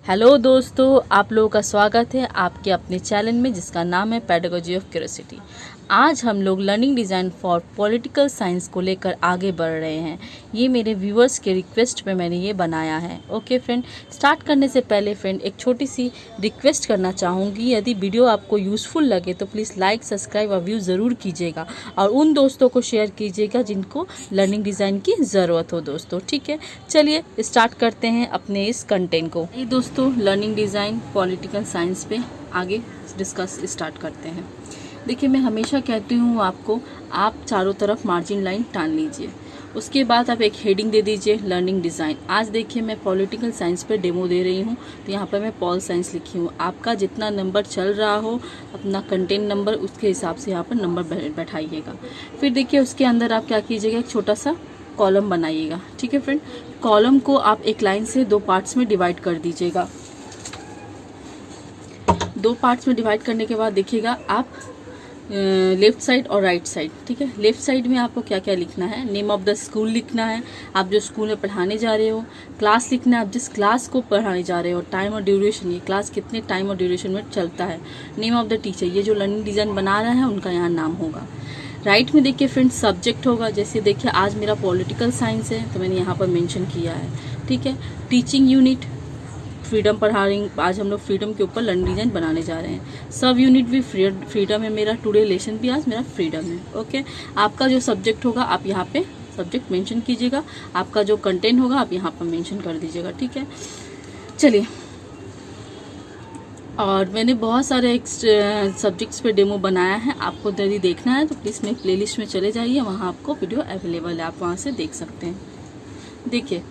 Hello दोस्तों, आप लोगों का स्वागत है आपके अपने चैनल में जिसका नाम है पेडागोजी ऑफ क्यूरियोसिटी। आज हम लोग learning design for political science को लेकर आगे बढ़ रहे हैं। ये मेरे व्यूअर्स के रिक्वेस्ट पे मैंने ये बनाया है। ओके फ्रेंड, स्टार्ट करने से पहले फ्रेंड एक छोटी सी रिक्वेस्ट करना चाहूँगी। यदि वीडियो आपको यूज़फुल लगे तो प्लीज़ लाइक, सब्सक्राइब और व्यू ज़रूर कीजिएगा और उन दोस्तों को शेयर कीजिएगा जिनको लर्निंग डिज़ाइन की ज़रूरत हो दोस्तों। ठीक है, चलिए स्टार्ट करते हैं अपने इस कंटेंट को। ये दोस्तों लर्निंग डिज़ाइन पॉलिटिकल साइंस पे आगे डिस्कस स्टार्ट करते हैं। देखिए, मैं हमेशा कहती हूँ आपको, आप चारों तरफ मार्जिन लाइन टान लीजिए, उसके बाद आप एक हेडिंग दे दीजिए लर्निंग डिज़ाइन। आज देखिए मैं पॉलिटिकल साइंस पे डेमो दे रही हूँ, तो यहाँ पर मैं पॉल साइंस लिखी हूँ। आपका जितना नंबर चल रहा हो, अपना कंटेंट नंबर उसके हिसाब से यहाँ पर नंबर बैठाइएगा। फिर देखिए उसके अंदर आप क्या कीजिएगा, एक छोटा सा कॉलम बनाइएगा। ठीक है फ्रेंड, कॉलम को आप एक लाइन से दो पार्ट्स में डिवाइड कर दीजिएगा। दो पार्ट्स में डिवाइड करने के बाद देखिएगा आप लेफ्ट साइड और राइट साइड। ठीक है, लेफ्ट साइड में आपको क्या क्या लिखना है, नेम ऑफ द स्कूल लिखना है, आप जो स्कूल में पढ़ाने जा रहे हो, क्लास लिखना है, आप जिस क्लास को पढ़ाने जा रहे हो, टाइम और ड्यूरेशन, ये क्लास कितने टाइम और ड्यूरेशन में चलता है, नेम ऑफ द टीचर, ये जो लर्निंग डिज़ाइन बना रहा है उनका यहाँ नाम होगा। राइट में देखिए फ्रेंड्स सब्जेक्ट होगा, जैसे देखिए आज मेरा पॉलिटिकल साइंस है तो मैंने यहाँ पर मेंशन किया है। ठीक है, टीचिंग यूनिट फ्रीडम पढ़ा रही हूँ, आज हम लोग फ्रीडम के ऊपर लर्निंग डिज़ाइन बनाने जा रहे हैं। सब यूनिट भी फ्रीडम है मेरा, टुडे लेसन भी आज मेरा फ्रीडम है। ओके, आपका जो सब्जेक्ट होगा आप यहाँ पे सब्जेक्ट मेंशन कीजिएगा, आपका जो कंटेंट होगा आप यहाँ पर मेंशन कर दीजिएगा। ठीक है, चलिए, और मैंने बहुत सारे सब्जेक्ट्स पे डेमो बनाया है, आपको यदि देखना है तो प्लीज़ मेरे प्लेलिस्ट में चले जाइए, वहाँ आपको वीडियो अवेलेबल है, आप वहाँ से देख सकते हैं। देखिए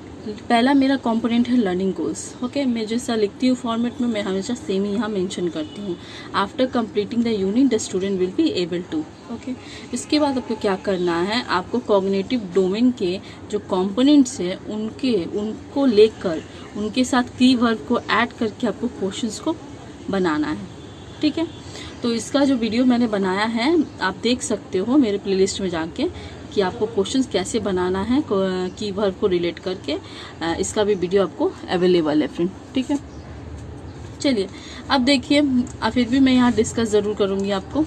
पहला मेरा कंपोनेंट है लर्निंग गोल्स। ओके, मैं जैसा लिखती हूँ फॉर्मेट में, मैं हमेशा सेम ही यहाँ मेंशन करती हूँ। After completing the unit the student will be able to. Okay, इसके बाद आपको क्या करना है, आपको कॉग्निटिव डोमेन के जो कंपोनेंट्स हैं उनको लेकर उनके साथ की वर्ब को ऐड करके आपको क्वेश्चंस को बनाना है। ठीक है, तो इसका जो वीडियो मैंने बनाया है आप देख सकते हो मेरे प्लेलिस्ट में जाके कि आपको क्वेश्चंस कैसे बनाना है की वर्ब को रिलेट करके, इसका भी वीडियो आपको अवेलेबल है फ्रेंड। ठीक है, चलिए अब देखिए, फिर भी मैं यहाँ डिस्कस ज़रूर करूँगी आपको।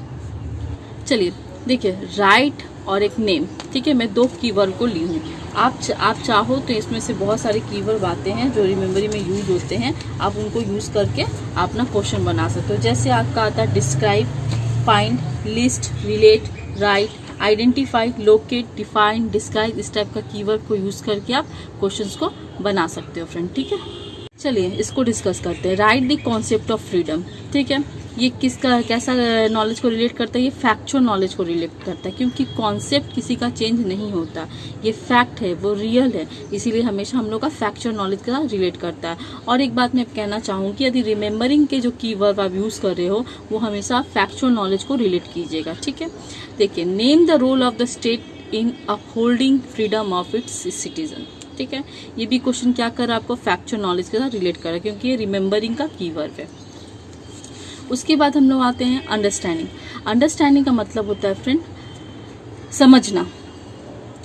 चलिए देखिए, राइट और एक नेम। ठीक है, मैं दो कीवर्ड को ली हूँ। आप चाहो तो इसमें से बहुत सारे कीवर्ड आते हैं जो रिमेंबरी में यूज होते हैं, आप उनको यूज़ करके आप अपना क्वेश्चन बना सकते हो। जैसे आपका आता है describe, find, list, relate, right, identify, locate, define, describe, इस टाइप का कीवर्ड को यूज़ करके आप क्वेश्चंस को बना सकते हो फ्रेंड। ठीक है, चलिए इसको डिस्कस करते हैं। Right the concept of freedom. ठीक है, ये किसका कैसा नॉलेज को रिलेट करता है, ये फैक्चुअल नॉलेज को रिलेट करता है, क्योंकि कॉन्सेप्ट किसी का चेंज नहीं होता, ये फैक्ट है, वो रियल है, इसीलिए हमेशा हम लोग का फैक्चुअल नॉलेज के साथ रिलेट करता है। और एक बात मैं कहना चाहूँगी, यदि रिमेंबरिंग के जो कीवर्ड आप यूज़ कर रहे हो वो हमेशा फैक्चुअल नॉलेज को रिलेट कीजिएगा। ठीक है, देखिए, name the role of the state in upholding freedom of its citizen. ठीक है, ये भी क्वेश्चन क्या कर रहा है, आपको फैक्चुअल नॉलेज के साथ रिलेट कर रहा है, क्योंकि ये रिमेंबरिंग का कीवर्ड है। उसके बाद हम लोग आते हैं अंडरस्टैंडिंग। अंडरस्टैंडिंग का मतलब होता है फ्रेंड समझना।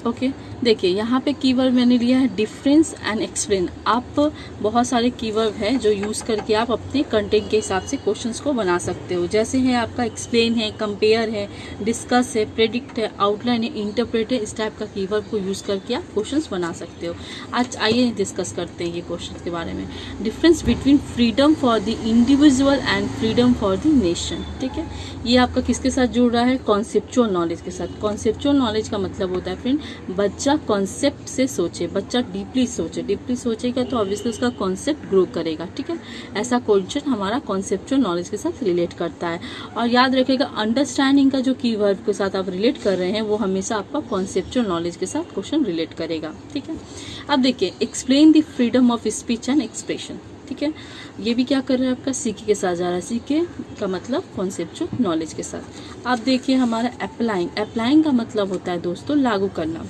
ओके, देखिए यहाँ पे कीवर्ड मैंने लिया है डिफरेंस एंड एक्सप्लेन। आप बहुत सारे कीवर्ड है जो यूज़ करके आप अपने कंटेंट के हिसाब से क्वेश्चंस को बना सकते हो। जैसे है आपका एक्सप्लेन है, कंपेयर है, डिस्कस है, प्रेडिक्ट है, आउटलाइन है, इंटरप्रेट है, इस टाइप का कीवर्ड को यूज़ करके आप क्वेश्चंस बना सकते हो। आज आइए डिस्कस करते हैं ये क्वेश्चन के बारे में। Difference between freedom for the individual and freedom for the nation. ठीक है, ये आपका किसके साथ जुड़ रहा है, कॉन्सेप्चुअल नॉलेज के साथ। कॉन्सेप्चुअल नॉलेज का मतलब होता है फ्रेंड, बच्चा कॉन्सेप्ट से सोचे, बच्चा डीपली सोचे, डीपली सोचेगा तो ऑब्वियसली उसका कॉन्सेप्ट ग्रो करेगा। ठीक है, ऐसा क्वेश्चन हमारा कॉन्सेप्चुअल नॉलेज के साथ रिलेट करता है। और याद रखिएगा, अंडरस्टैंडिंग का जो कीवर्ड के साथ आप रिलेट कर रहे हैं वो हमेशा आपका कॉन्सेप्चुअल नॉलेज के साथ क्वेश्चन रिलेट करेगा। ठीक है, अब देखिए, explain the freedom of speech and expression. ठीक है, ये भी क्या कर रहा है, आपका सीके के साथ जा रहा है। सीके का मतलब कॉन्सेप्चुअल नॉलेज के साथ। अब देखिए हमारा अप्लाइंग। अप्लाइंग का मतलब होता है दोस्तों लागू करना।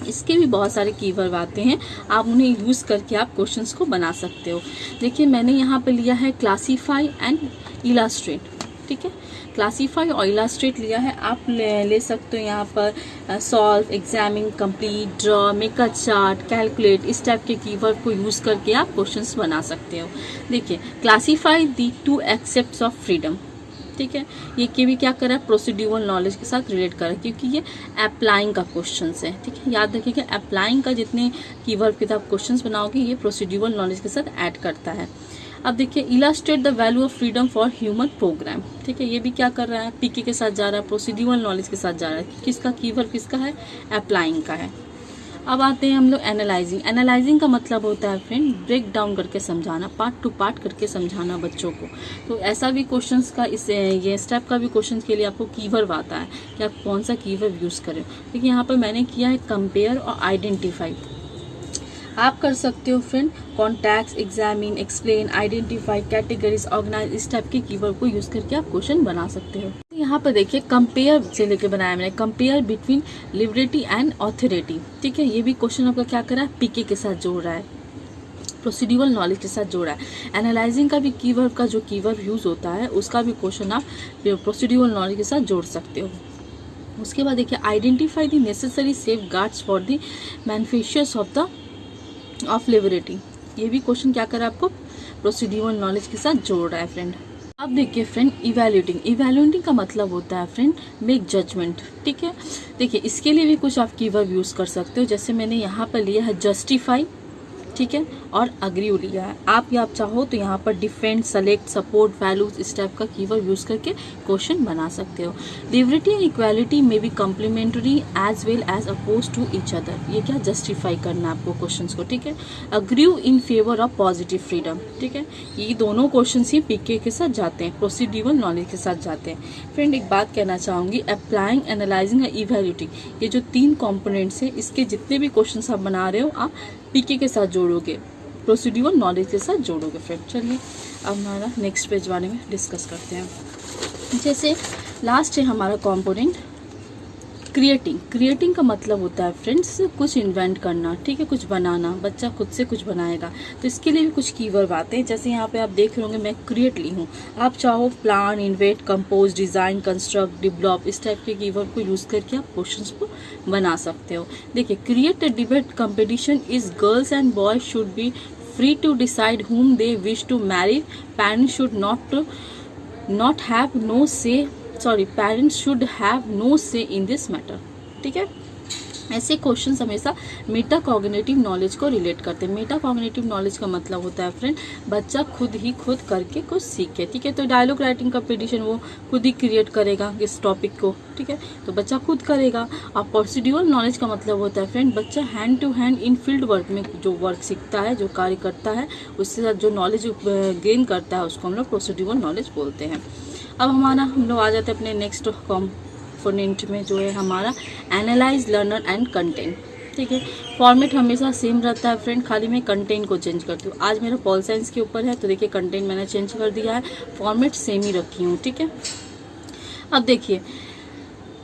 इसके भी बहुत सारे कीवर्ड आते हैं, आप उन्हें यूज़ करके आप क्वेश्चंस को बना सकते हो। देखिए मैंने यहाँ पे लिया है क्लासीफाई एंड इलास्ट्रेट। ठीक है। क्लासीफाई और इलास्ट्रेट लिया है, आप ले सकते हो यहाँ पर solve, examine, complete, draw, make a chart, calculate, इस टाइप के कीवर्ड को यूज़ करके आप क्वेश्चंस बना सकते हो। देखिए, classify the 2 accepts of freedom, ठीक है। ये के भी क्या करा है, प्रोसीड्यूरल नॉलेज के साथ रिलेट करा, क्योंकि ये अप्लाइंग का क्वेश्चन है, ठीक है। याद रखिएगा, अप्लाइंग का जितने कीवर्ड के आप क्वेश्चंस बनाओगे ये प्रोसीड्यूरल नॉलेज के साथ ऐड करता है। अब देखिए, illustrate the value of freedom for human program, ठीक है। ये भी क्या कर रहा है, पीके के साथ जा रहा है, प्रोसीड्यूरल नॉलेज के साथ जा रहा है। किसका कीवर्ड किसका है, अप्लाइंग का है। अब आते हैं हम लोग एनालाइजिंग। एनालाइजिंग का मतलब होता है फ्रेंड ब्रेक डाउन करके समझाना, पार्ट टू पार्ट करके समझाना बच्चों को। तो ऐसा भी क्वेश्चंस का ये स्टेप का भी क्वेश्चन के लिए आपको कीवर्ड आता है कि आप कौन सा कीवर्ड यूज़ करें। देखिए, यहाँ पर मैंने किया है कंपेयर और आइडेंटिफाई। आप कर सकते हो friend contact, examine, explain, identify, categories, organise, इस टाइप के कीवर्ड को यूज़ करके आप क्वेश्चन बना सकते हो। यहाँ पर देखिए, कंपेयर से लेके बनाया मैंने, compare between liberty and authority, ठीक है। ये भी क्वेश्चन आपका क्या कर रहा है, पीके के साथ जोड़ रहा है, प्रोसीड्यूरल नॉलेज के साथ जोड़ा है। एनालाइजिंग का भी कीवर्ड का जो कीवर्ड यूज़ होता है उसका भी क्वेश्चन आप प्रोसीड्यूरल नॉलेज के साथ जोड़ सकते हो। उसके बाद देखिए, identify the necessary safe guards for the manufacturers of liberty. ये भी क्वेश्चन क्या कर रहा है, आपको प्रोसीड्यूरल नॉलेज के साथ जोड़ रहा है फ्रेंड। अब देखिए फ्रेंड, इवैल्यूएटिंग का मतलब होता है फ्रेंड मेक जजमेंट, ठीक है। देखिए, इसके लिए भी कुछ आप कीवर्ड यूज़ कर सकते हो, जैसे मैंने यहाँ पर लिया है जस्टिफाई, ठीक है, और अग्री लिया है। आप चाहो तो यहाँ पर डिफेंड, सेलेक्ट, सपोर्ट, वैल्यूज, इस टाइप का कीवर्ड यूज़ करके क्वेश्चन बना सकते हो। लिबर्टी एंड इक्वालिटी में be complementary as well as oppose to each other, ये क्या जस्टिफाई करना है आपको क्वेश्चंस को, ठीक है। Agree in favour of positive freedom, ठीक है। ये दोनों क्वेश्चन ही पीके के साथ जाते हैं, प्रोसीड्यूरल नॉलेज के साथ जाते हैं। फ्रेंड, एक बात कहना चाहूँगी, अप्लाइंग, एनालाइजिंग और इवैल्यूएटिंग, ये जो 3 कॉम्पोनेंट्स हैं, इसके जितने भी क्वेश्चन आप बना रहे हो आप पीके के साथ जोड़ोगे, प्रोसीड्यूरल नॉलेज के साथ जोड़ोगे फ्रेंड। चलिए अब हमारा नेक्स्ट पेज बारे में डिस्कस करते हैं। जैसे लास्ट है हमारा कंपोनेंट क्रिएटिंग का मतलब होता है फ्रेंड्स कुछ इन्वेंट करना, ठीक है, कुछ बनाना, बच्चा खुद से कुछ बनाएगा। तो इसके लिए भी कुछ कीवर्ड आते हैं, जैसे यहाँ पे आप देख रहे होंगे मैं क्रिएट ली हूँ, आप चाहो plan, invent, compose, design, construct, develop, इस टाइप के कीवर्ड को यूज़ करके आप क्वेश्चंस को बना सकते हो। देखिए, create a debate competition is girls and boys should be free to decide whom they wish to marry. Parents should not have no say. Parents should have no say in this matter. ठीक है। ऐसे questions हमेशा Meta cognitive knowledge को relate करते हैं। Meta cognitive knowledge का मतलब होता है फ्रेंड बच्चा खुद करके कुछ सीखे, ठीक है। तो डायलॉग राइटिंग कंपटीशन वो खुद ही क्रिएट करेगा इस टॉपिक को, ठीक है, तो बच्चा खुद करेगा। और प्रोसीड्यूरल नॉलेज का मतलब होता है फ्रेंड बच्चा hand to hand in field work में जो वर्क सीखता है, जो कार्य करता है, उसके साथ जो नॉलेज गेन करता है उसको हम लोग प्रोसीड्यूरल नॉलेज बोलते हैं। अब हम लोग आ जाते हैं अपने नेक्स्ट कंपोनेंट में, जो है हमारा एनालाइज, लर्नर एंड कंटेंट, ठीक है। फॉर्मेट हमेशा सेम रहता है फ्रेंड, खाली मैं कंटेंट को चेंज करती हूँ। आज मेरा पॉल साइंस के ऊपर है तो देखिए कंटेंट मैंने चेंज कर दिया है, फॉर्मेट सेम ही रखी हूँ, ठीक है। अब देखिए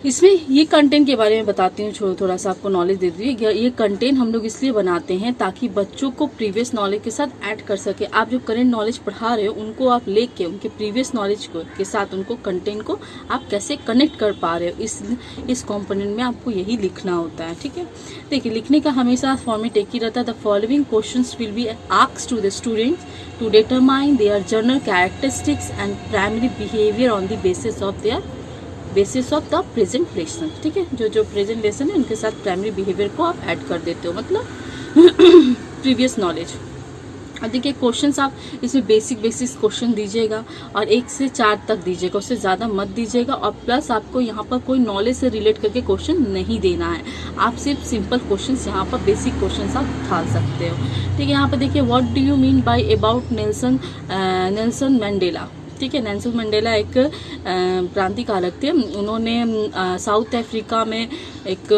इसमें ये कंटेंट के बारे में बताती हूँ, थोड़ा सा आपको नॉलेज दे दीजिए। ये कंटेंट हम लोग इसलिए बनाते हैं ताकि बच्चों को प्रीवियस नॉलेज के साथ ऐड कर सके। आप जो करेंट नॉलेज पढ़ा रहे हो उनको आप लेके उनके प्रीवियस नॉलेज के साथ उनको कंटेंट को आप कैसे कनेक्ट कर पा रहे हो, इस कॉम्पोनेंट में आपको यही लिखना होता है, ठीक है। देखिए, लिखने का हमेशा फॉर्मेट एक ही रहता है। The following questions will be asked to the students to determine their general characteristics and primary behaviour on the basis of the present lesson, ठीक है। जो प्रेजेंट लेसन है उनके साथ प्राइमरी बिहेवियर को आप ऐड कर देते हो, मतलब प्रीवियस नॉलेज। अब देखिए क्वेश्चंस आप इसमें बेसिक क्वेश्चन दीजिएगा और 1 से 4 तक दीजिएगा, उससे ज़्यादा मत दीजिएगा। और प्लस आपको यहाँ पर कोई नॉलेज से रिलेट करके क्वेश्चन नहीं देना है, आप सिर्फ सिंपल क्वेश्चंस यहाँ पर बेसिक क्वेश्चंस आप उठा सकते हो, ठीक है। यहाँ पर देखिए what do you mean by about Nelson Mandela, ठीक है। नेल्सन मंडेला एक क्रांतिकारक थे। उन्होंने साउथ अफ्रीका में एक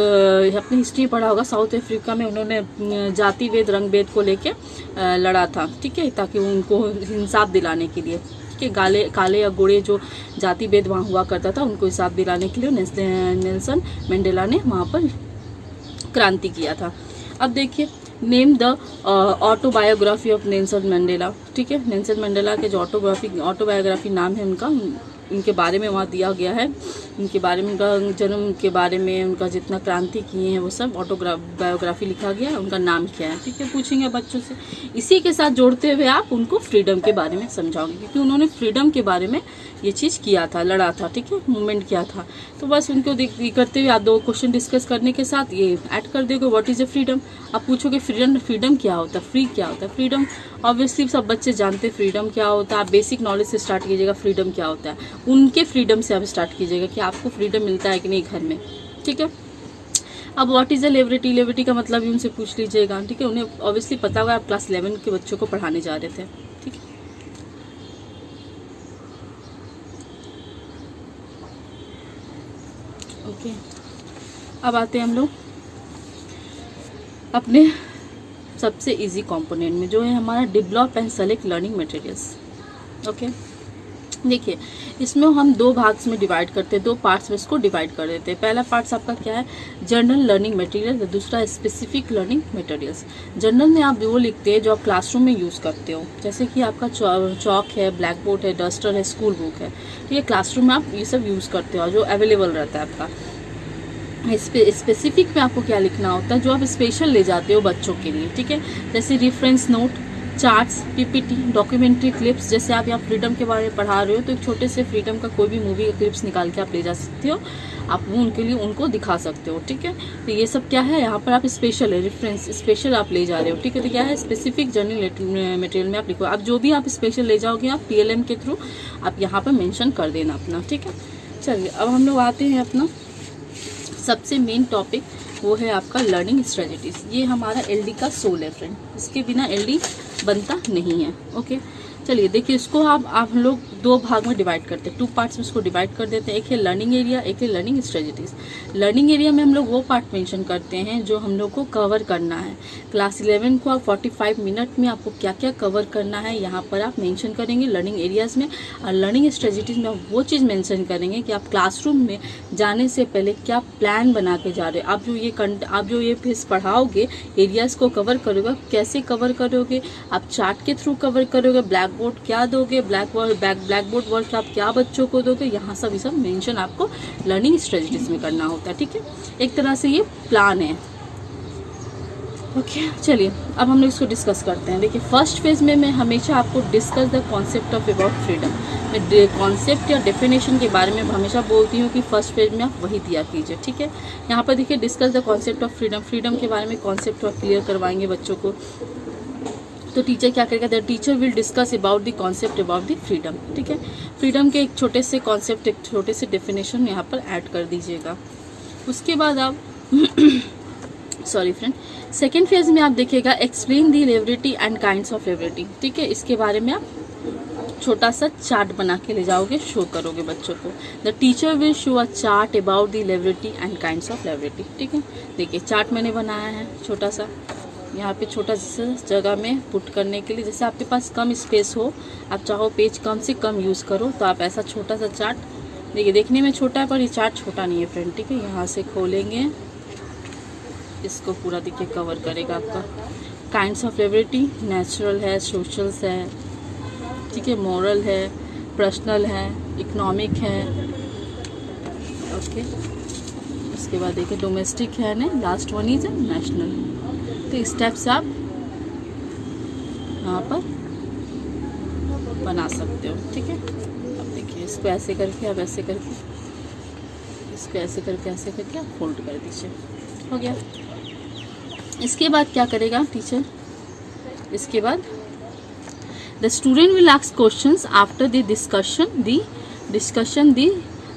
अपनी हिस्ट्री पढ़ा होगा, साउथ अफ्रीका में उन्होंने जाति भेद रंग भेद को लेके लड़ा था, ठीक है, ताकि उनको इंसाफ दिलाने के लिए, ठीक है। काले या गोरे जो जाति भेद वहाँ हुआ करता था उनको इंसाफ दिलाने के लिए नेल्सन मंडेला ने वहाँ पर क्रांति किया था। अब देखिए name the autobiography of Nelson Mandela, ठीक है। नेल्सन मंडेला के जो ऑटोबायोग्राफी नाम है उनका, इनके बारे में वहाँ दिया गया है, इनके बारे में, उनका जन्म के बारे में, उनका जितना क्रांति किए हैं वो सब बायोग्राफी लिखा गया है, उनका नाम क्या है, ठीक है, पूछेंगे बच्चों से। इसी के साथ जोड़ते हुए आप उनको फ्रीडम के बारे में समझाओगे, क्योंकि उन्होंने फ्रीडम के बारे में ये चीज़ किया था, लड़ा था, ठीक है, मूवमेंट किया था। तो बस उनको करते हुए आप 2 क्वेश्चन डिस्कस करने के साथ ये ऐड कर दोगे, व्हाट इज़ ए फ्रीडम। आप पूछोगे फ्रीडम क्या होता है, फ्री क्या होता है। फ्रीडम ऑब्वियसली सब बच्चे जानते हैं फ्रीडम क्या होता है। आप बेसिक नॉलेज से स्टार्ट कीजिएगा, फ्रीडम क्या होता है, उनके फ्रीडम से आप स्टार्ट कीजिएगा कि आपको फ्रीडम मिलता है कि नहीं घर में, ठीक है। अब what is a liberty, liberty का मतलब भी उनसे पूछ लीजिएगा, ठीक है। उन्हें ऑब्वियसली पता होगा, आप क्लास 11 के बच्चों को पढ़ाने जा रहे थे, ठीक है। ओके, अब आते हैं हम लोग अपने सबसे इजी कंपोनेंट में, जो है हमारा develop and select learning materials. Okay, देखिए इसमें हम 2 भाग्स में डिवाइड करते हैं, 2 पार्ट्स में इसको डिवाइड कर देते हैं। पहला पार्ट्स आपका क्या है, जनरल लर्निंग मटेरियल, दूसरा स्पेसिफिक लर्निंग मटेरियल्स। जनरल में आप वो लिखते हैं जो आप क्लासरूम में यूज़ करते हो, जैसे कि आपका चौक है, ब्लैक बोर्ड है, डस्टर है, स्कूल बुक है, ठीक है। क्लासरूम में आप ये सब यूज़ करते हो जो अवेलेबल रहता है आपका। स्पेसिफिक में आपको क्या लिखना होता है, जो आप स्पेशल ले जाते हो बच्चों के लिए, ठीक है। जैसे reference note, charts, PPT, documentary clips. जैसे आप यहाँ फ्रीडम के बारे में पढ़ा रहे हो तो एक छोटे से फ्रीडम का कोई भी मूवी का क्लिप्स निकाल के आप ले जा सकते हो, आप वो उनके लिए उनको दिखा सकते हो, ठीक है। तो ये सब क्या है, यहाँ पर आप स्पेशल है, रेफरेंस स्पेशल आप ले जा रहे हो, ठीक है। तो क्या है, स्पेसिफिक जनरल मटेरियल में आप लिखो। आप जो भी आप स्पेशल ले जाओगे आप PLM के थ्रू आप यहाँ पर मेंशन कर देना अपना, ठीक है। चलिए अब हम लोग आते हैं अपना सबसे मेन टॉपिक, वो है आपका लर्निंग स्ट्रेटजीज। ये हमारा LD का सोल है फ्रेंड, इसके बिना LD बनता नहीं है। ओके, चलिए देखिए इसको आप लोग 2 भाग में डिवाइड करते हैं, 2 पार्ट्स में इसको डिवाइड कर देते हैं। एक है लर्निंग एरिया, एक है लर्निंग स्ट्रेटजीज। लर्निंग एरिया में हम लोग वो पार्ट मेंशन करते हैं जो हम लोग को कवर करना है। क्लास 11 को आप 45 मिनट में आपको क्या क्या कवर करना है यहाँ पर आप मेंशन करेंगे लर्निंग एरियाज में। और लर्निंग स्ट्रेटजीज में आप वो चीज़ मेंशन करेंगे कि आप क्लासरूम में जाने से पहले क्या प्लान बना के जा रहे हो। आप जो ये फेस पढ़ाओगे, एरियाज को कवर करोगे, कैसे कवर करोगे, आप चार्ट के थ्रू कवर करोगे, ब्लैक बोर्ड क्या दोगे, ब्लैक बोर्ड वर्क आप क्या बच्चों को दोगे, यहाँ सब मेंशन आपको लर्निंग स्ट्रेटजीज में करना होता है, ठीक है। एक तरह से ये प्लान है। ओके, चलिए अब हम लोग इसको डिस्कस करते हैं। देखिए फर्स्ट फेज में मैं हमेशा आपको discuss the concept of about freedom, मैं कॉन्सेप्ट या डेफिनेशन के बारे में हमेशा बोलती हूँ कि फर्स्ट फेज में आप वही दिया कीजिए, ठीक है। यहाँ पर देखिए discuss the concept of freedom, freedom के बारे में कॉन्सेप्ट आप क्लियर करवाएंगे बच्चों को। तो टीचर क्या करेगा, the teacher will discuss about the concept about the freedom, ठीक है। फ्रीडम के एक छोटे से कॉन्सेप्ट, एक छोटे से डेफिनेशन यहाँ पर ऐड कर दीजिएगा। उसके बाद आप सॉरी फ्रेंड, सेकेंड फेज में आप देखिएगा explain the liberty and kinds of liberty, ठीक है। इसके बारे में आप छोटा सा चार्ट बना के ले जाओगे, शो करोगे बच्चों को। The teacher will show a chart about the liberty and kinds of liberty, ठीक है। देखिए चार्ट मैंने बनाया है छोटा सा, यहाँ पे छोटा सा जगह में पुट करने के लिए। जैसे आपके पास कम स्पेस हो, आप चाहो पेज कम से कम यूज़ करो, तो आप ऐसा छोटा सा चार्ट, देखिए देखने में छोटा है पर ये चार्ट छोटा नहीं है फ्रेंड, ठीक है। यहाँ से खोलेंगे, इसको पूरा देखिए कवर करेगा आपका। काइंड्स ऑफ लिबर्टी, नेचुरल है, सोशल्स है, ठीक है, मॉरल है, पर्सनल है, इकोनॉमिक है, ओके। उसके बाद देखिए डोमेस्टिक है ना, लास्ट वन इज नेशनल। तो स्टेप्स आप यहाँ पर बना सकते हो, ठीक है। अब देखिए इसको ऐसे करके, आप ऐसे करके, इसको ऐसे करके, ऐसे करके आप फोल्ड कर दीजिए, हो गया। इसके बाद क्या करेगा टीचर, इसके बाद the student will ask questions after the discussion the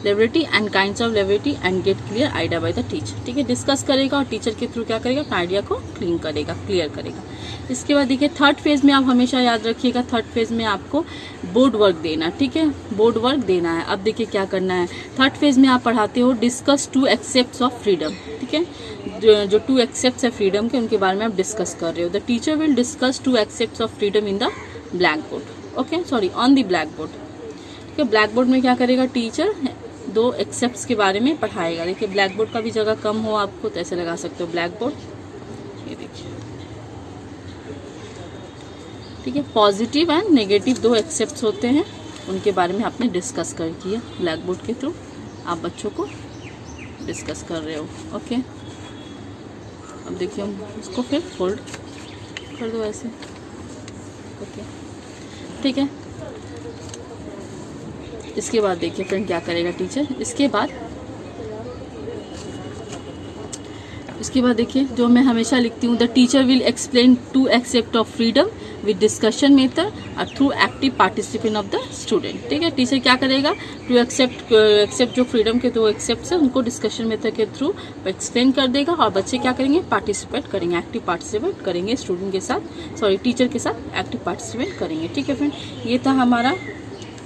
liberty and kinds of liberty and get clear idea by the teacher, ठीक है। डिस्कस करेगा और टीचर के थ्रू क्या करेगा, अपना आइडिया को क्लियर करेगा। इसके बाद देखिए थर्ड फेज में आप हमेशा याद रखिएगा, थर्ड फेज में आपको बोर्ड वर्क देना, ठीक है, बोर्ड वर्क देना है। अब देखिए क्या करना है, थर्ड फेज में आप पढ़ाते हो डिस्कस 2 एक्सेप्ट्स ऑफ फ्रीडम, ठीक है। जो 2 एक्सेप्ट्स है फ्रीडम के, उनके बारे में आप डिस्कस कर रहे हो। The teacher will discuss 2 accepts of freedom in the black board, okay, sorry on the black board, ठीक है। ब्लैक बोर्ड में क्या करेगा टीचर, 2 एक्सेप्ट्स के बारे में पढ़ाएगा। देखिए ब्लैक बोर्ड का भी जगह कम हो आपको तो ऐसे लगा सकते हो ब्लैक बोर्ड, ये देखिए, ठीक है। पॉजिटिव एंड नेगेटिव 2 एक्सेप्ट्स होते हैं उनके बारे में आपने डिस्कस कर किया ब्लैक बोर्ड के थ्रू, आप बच्चों को डिस्कस कर रहे हो। ओके, अब देखिए हम उसको फिर फोल्ड कर दो ऐसे। ओके, ठीक है। इसके बाद देखिए फ्रेंड क्या करेगा टीचर, इसके बाद देखिए जो मैं हमेशा लिखती हूँ, the teacher will explain to accept of freedom with discussion method और through active participation of the student. ठीक है, टीचर क्या करेगा, टू एक्सेप्ट जो फ्रीडम के दो एक्सेप्ट है उनको डिस्कशन मेथड के थ्रू एक्सप्लेन कर देगा, और बच्चे क्या करेंगे, पार्टिसिपेट करेंगे, एक्टिव पार्टिसिपेट करेंगे स्टूडेंट के साथ, सॉरी टीचर के साथ एक्टिव पार्टिसिपेट करेंगे। ठीक है फ्रेंड, ये था हमारा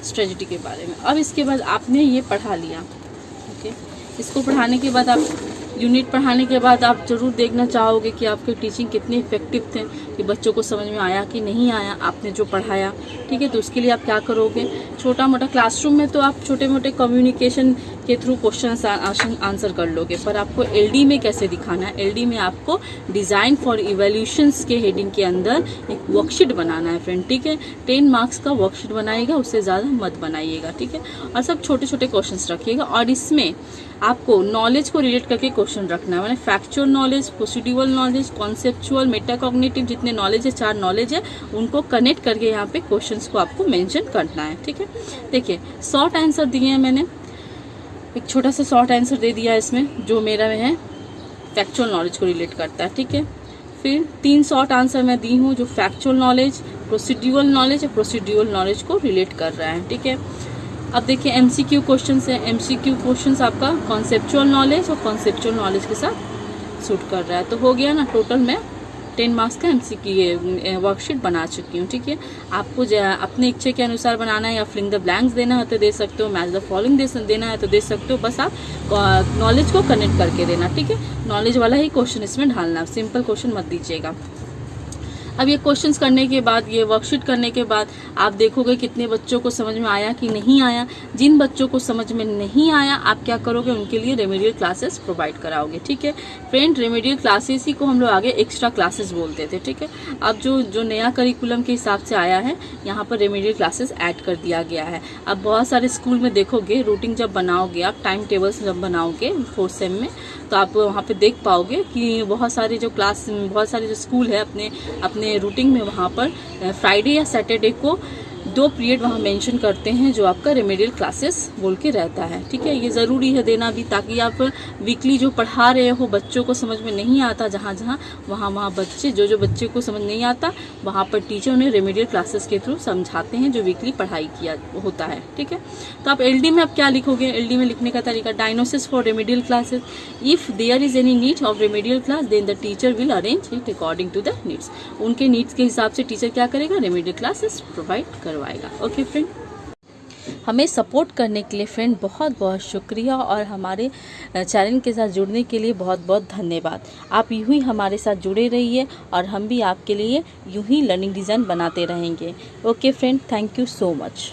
स्ट्रेटजी के बारे में। अब इसके बाद आपने ये पढ़ा लिया। ओके, इसको पढ़ाने के बाद आप यूनिट पढ़ाने के बाद आप ज़रूर देखना चाहोगे कि आपके टीचिंग कितने इफेक्टिव थे, कि बच्चों को समझ में आया कि नहीं आया आपने जो पढ़ाया। ठीक है, तो उसके लिए आप क्या करोगे, छोटा मोटा क्लासरूम में तो आप छोटे मोटे कम्युनिकेशन के थ्रू क्वेश्चन आंसर कर लोगे, पर आपको एलडी में कैसे दिखाना है, एलडी में आपको डिज़ाइन फॉर इवैल्यूएशंस के हेडिंग के अंदर एक वर्कशीट बनाना है फ्रेंड। ठीक है, 10 मार्क्स का वर्कशीट बनाइएगा, उससे ज़्यादा मत बनाइएगा। ठीक है, और सब छोटे छोटे क्वेश्चन रखिएगा, और इसमें आपको नॉलेज को रिलेट करके क्वेश्चन रखना है, मैंने factual knowledge, procedural knowledge, conceptual, metacognitive, जितने नॉलेज है 4 नॉलेज है, उनको कनेक्ट करके यहाँ पे क्वेश्चंस को आपको मेंशन करना है। ठीक है, देखिए शॉर्ट आंसर दिए हैं मैंने, एक छोटा सा शॉर्ट आंसर दे दिया है इसमें, जो मेरा में है फैक्चुअल नॉलेज को रिलेट करता है। ठीक है, फिर 3 शॉर्ट आंसर मैं दी हूँ जो फैक्चुअल नॉलेज, प्रोसीड्यूरल नॉलेज और प्रोसीड्यूरल नॉलेज को रिलेट कर रहा है। ठीक है, अब देखिए एमसीक्यू क्वेश्चंस है, एमसीक्यू क्वेश्चंस आपका कॉन्सेप्चुअल नॉलेज और कॉन्सेप्चुअल नॉलेज के साथ सूट कर रहा है, तो हो गया ना, टोटल मैं 10 मार्क्स का एमसीक्यू वर्कशीट बना चुकी हूँ। ठीक है, आपको अपने इच्छे के अनुसार बनाना है, या फिलिंग द ब्लैंक्स देना है तो दे सकते हो, मैच द फॉलोइंग देना है तो दे सकते हो, बस आप नॉलेज को कनेक्ट करके देना। ठीक है, नॉलेज वाला ही क्वेश्चन इसमें ढालना, सिंपल क्वेश्चन मत दीजिएगा। अब ये क्वेश्चंस करने के बाद, ये वर्कशीट करने के बाद आप देखोगे कितने बच्चों को समझ में आया कि नहीं आया। जिन बच्चों को समझ में नहीं आया आप क्या करोगे, उनके लिए रेमेडियल क्लासेस प्रोवाइड कराओगे। ठीक है फ्रेंड, रेमेडियल क्लासेस ही को हम लोग आगे एक्स्ट्रा क्लासेस बोलते थे। ठीक है, अब जो नया करिकुलम के हिसाब से आया है, यहाँ पर रेमेडियल क्लासेस ऐड कर दिया गया है। अब बहुत सारे स्कूल में देखोगे, रूटीन जब बनाओगे आप, टाइम टेबल्स जब बनाओगे 4th सेम में, तो आप वहाँ पे देख पाओगे कि बहुत सारे जो स्कूल है अपने रूटीन में, वहाँ पर फ्राइडे या सैटरडे को 2 पीरियड वहाँ मेंशन करते हैं जो आपका रेमेडियल क्लासेस बोल के रहता है। ठीक है, ये ज़रूरी है देना भी, ताकि आप वीकली जो पढ़ा रहे हो, बच्चों को समझ में नहीं आता वहाँ बच्चे जो बच्चे को समझ नहीं आता वहाँ पर टीचर उन्हें रेमेडियल क्लासेस के थ्रू समझाते हैं, जो वीकली पढ़ाई किया होता है। ठीक है, तो आप एलडी में आप क्या लिखोगे, एलडी में लिखने का तरीका, diagnosis for remedial classes, if there is any need of remedial class then the teacher will arrange it according to the needs. उनके नीड्स के हिसाब से टीचर क्या करेगा, रेमेडियल क्लासेस प्रोवाइड करवाएगा। ओके फ्रेंड, हमें सपोर्ट करने के लिए फ्रेंड बहुत बहुत शुक्रिया, और हमारे चैनल के साथ जुड़ने के लिए बहुत बहुत धन्यवाद। आप यूं ही हमारे साथ जुड़े रहिए, और हम भी आपके लिए यूं ही लर्निंग डिज़ाइन बनाते रहेंगे। Okay friend, thank you so much.